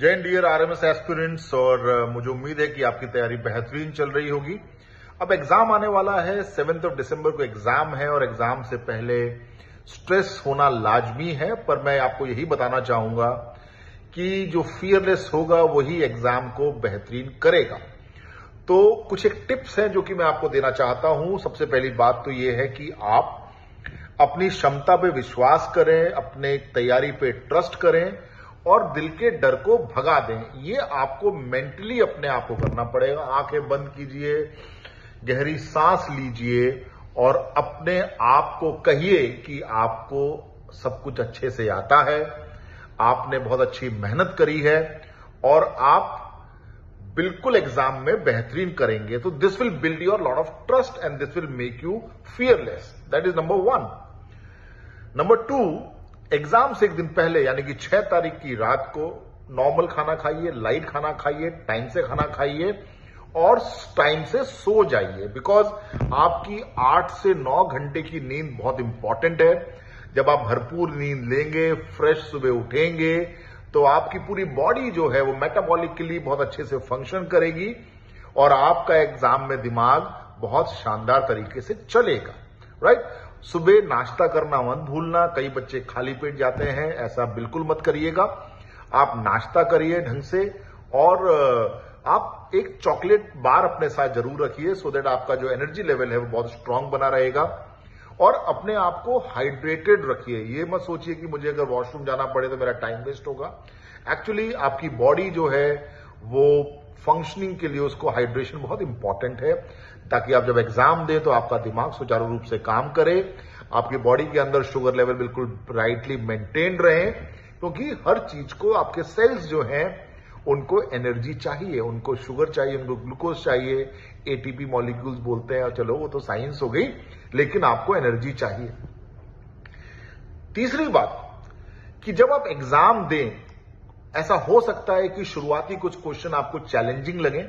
जय Hind dear RMS aspirants. और मुझे उम्मीद है कि आपकी तैयारी बेहतरीन चल रही होगी। अब एग्जाम आने वाला है, 7 दिसंबर को एग्जाम है और एग्जाम से पहले स्ट्रेस होना लाजमी है। पर मैं आपको यही बताना चाहूंगा कि जो फियरलेस होगा वही एग्जाम को बेहतरीन करेगा। तो कुछ एक टिप्स हैं जो कि मैं आपको देना चाहता हूं। सबसे पहली बात तो यह है कि आप अपनी क्षमता पे विश्वास करें, अपने तैयारी पे ट्रस्ट करें और दिल के डर को भगा दें। ये आपको मेंटली अपने आप को करना पड़ेगा। आंखें बंद कीजिए, गहरी सांस लीजिए और अपने आप को कहिए कि आपको सब कुछ अच्छे से आता है, आपने बहुत अच्छी मेहनत करी है और आप बिल्कुल एग्जाम में बेहतरीन करेंगे। तो this will build your lot of trust and this will make you fearless. That is number 1। Number 2, exam से एक दिन पहले यानी कि 6 तारीख की रात को नॉर्मल खाना खाइए, लाइट खाना खाइए, टाइम से खाना खाइए और टाइम से सो जाइए। बिकॉज आपकी 8 से 9 घंटे की नींद बहुत इंपॉर्टेंट है। जब आप भरपूर नींद लेंगे, फ्रेश सुबह उठेंगे, तो आपकी पूरी बॉडी जो है वो मेटाबॉलिकली बहुत अच्छे से फंक्शन करेगी और आपका एग्जाम में दिमाग बहुत शानदार तरीके से चलेगा। राइट? सुबह नाश्ता करना मत भूलना। कई बच्चे खाली पेट जाते हैं, ऐसा बिल्कुल मत करिएगा। आप नाश्ता करिए ढंग से और आप एक चॉकलेट बार अपने साथ जरूर रखिए सो दैट आपका जो एनर्जी लेवल है वो बहुत स्ट्रांग बना रहेगा। और अपने आप को हाइड्रेटेड रखिए। ये मत सोचिए कि मुझे अगर वॉशरूम जाना पड़े तो मेरा टाइम वेस्ट होगा। एक्चुअली आपकी बॉडी जो है वो फंक्शनिंग के लिए उसको हाइड्रेशन बहुत इंपॉर्टेंट है, ताकि आप जब एग्जाम दें तो आपका दिमाग सुचारू रूप से काम करे, आपकी बॉडी के अंदर शुगर लेवल बिल्कुल राइटली मेंटेन रहे। क्योंकि हर चीज को आपके सेल्स जो हैं उनको एनर्जी चाहिए, उनको शुगर चाहिए, उनको ग्लूकोज चाहिए, एटीपी मॉलिक्यूल्स बोलते हैं। चलो वो तो साइंस हो गई, लेकिन आपको एनर्जी चाहिए। तीसरी बात कि जब आप एग्जाम दें, ऐसा हो सकता है कि शुरुआती कुछ क्वेश्चन आपको चैलेंजिंग लगे,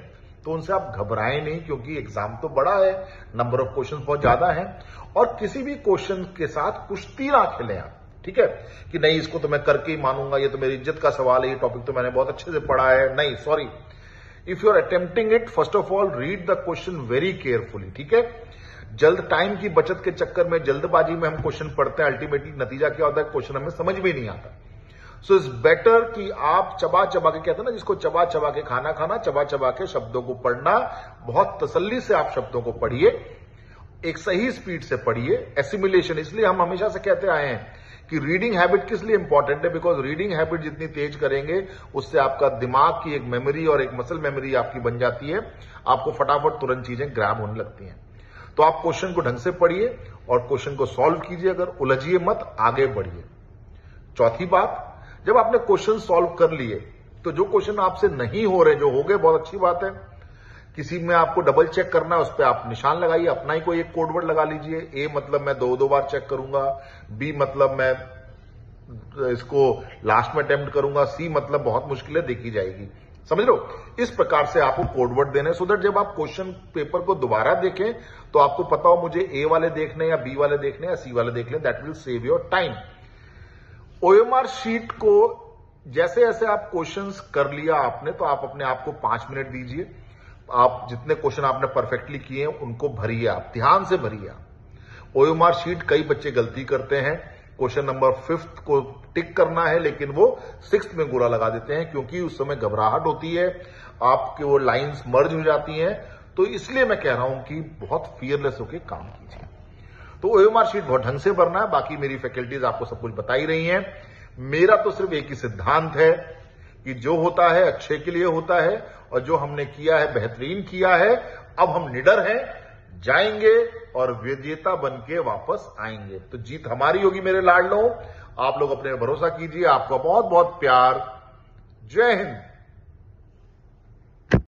तो उनसे आप घबराएं नहीं, क्योंकि एग्जाम तो बड़ा है, नंबर ऑफ क्वेश्चन बहुत ज्यादा है और किसी भी क्वेश्चन के साथ कुश्ती ना खेलें आप। ठीक है कि नहीं इसको तो मैं करके ही मानूंगा, ये तो मेरी इज्जत का सवाल है, ये टॉपिक तो मैंने बहुत अच्छे से पढ़ा है। नहीं, sorry, if you are attempting it, first of all read the question very carefully. ठीक है? जल्द टाइम की बचत के चक्कर में, जल्दबाजी में हम क्वेश्चन पढ़ते हैं, अल्टीमेटली नतीजा क्या होता है क्वेश्चन हमें समझ में नहीं आता। सो इट्स बेटर कि आप चबा चबा के, कहते हैं ना जिसको चबा चबा के खाना खाना, चबा चबा के शब्दों को पढ़ना। बहुत तसल्ली से आप शब्दों को पढ़िए, एक सही स्पीड से पढ़िए। एसिमिलेशन, इसलिए हम हमेशा से कहते आए हैं कि रीडिंग हैबिट किस लिए इंपॉर्टेंट है, बिकॉज रीडिंग हैबिट जितनी तेज करेंगे उससे आपका दिमाग की एक मेमोरी और एक मसल मेमोरी आपकी बन जाती है, आपको फटाफट तुरंत चीजें ग्रैब होने लगती हैं। तो आप क्वेश्चन को ढंग से पढ़िए और क्वेश्चन को सॉल्व कीजिए, अगर उलझिए मत, आगे बढ़िए। चौथी बात, जब आपने क्वेश्चन सॉल्व कर लिए तो जो क्वेश्चन आपसे नहीं हो रहे, जो हो गए बहुत अच्छी बात है। किसी में आपको डबल चेक करना है, उस पर आप निशान लगाइए, अपना ही कोई एक कोडवर्ड लगा लीजिए। ए मतलब मैं दो बार चेक करूंगा, बी मतलब मैं इसको लास्ट में अटेम्प्ट करूंगा, सी मतलब बहुत मुश्किल है, देखी जाएगी। समझ लो, इस प्रकार से आपको कोडवर्ड देने, सो दैट जब आप क्वेश्चन पेपर को दोबारा देखें तो आपको पता हो मुझे ए वाले देखने या बी वाले देखने या सी वाले देखने। That will save your time. OMR sheet को जैसे जैसे आप क्वेश्चंस कर लिया आपने, तो आप अपने आप को 5 मिनट दीजिए। आप जितने क्वेश्चन आपने परफेक्टली किए हैं उनको भरिए, आप ध्यान से भरिए। आप ओएमआर शीट, कई बच्चे गलती करते हैं, क्वेश्चन नंबर 5 को टिक करना है लेकिन वो 6 में गोला लगा देते हैं, क्योंकि उस समय घबराहट होती है, आपकी वो लाइंस मर्ज हो जाती हैं। तो इसलिए मैं कह रहा हूं कि बहुत फियरलेस होकर काम कीजिए। तो ओएमआर शीट बहुत ढंग से भरना है। बाकी मेरी फैकल्टीज आपको सब कुछ बता ही रही हैं। मेरा तो सिर्फ एक ही सिद्धांत है कि जो होता है अच्छे के लिए होता है और जो हमने किया है बेहतरीन किया है। अब हम निडर हैं, जाएंगे और विजेता बन के वापस आएंगे। तो जीत हमारी होगी मेरे लाडलों। आप लोग अपने भरोसा कीजिए। आपका बहुत बहुत प्यार। जय हिंद।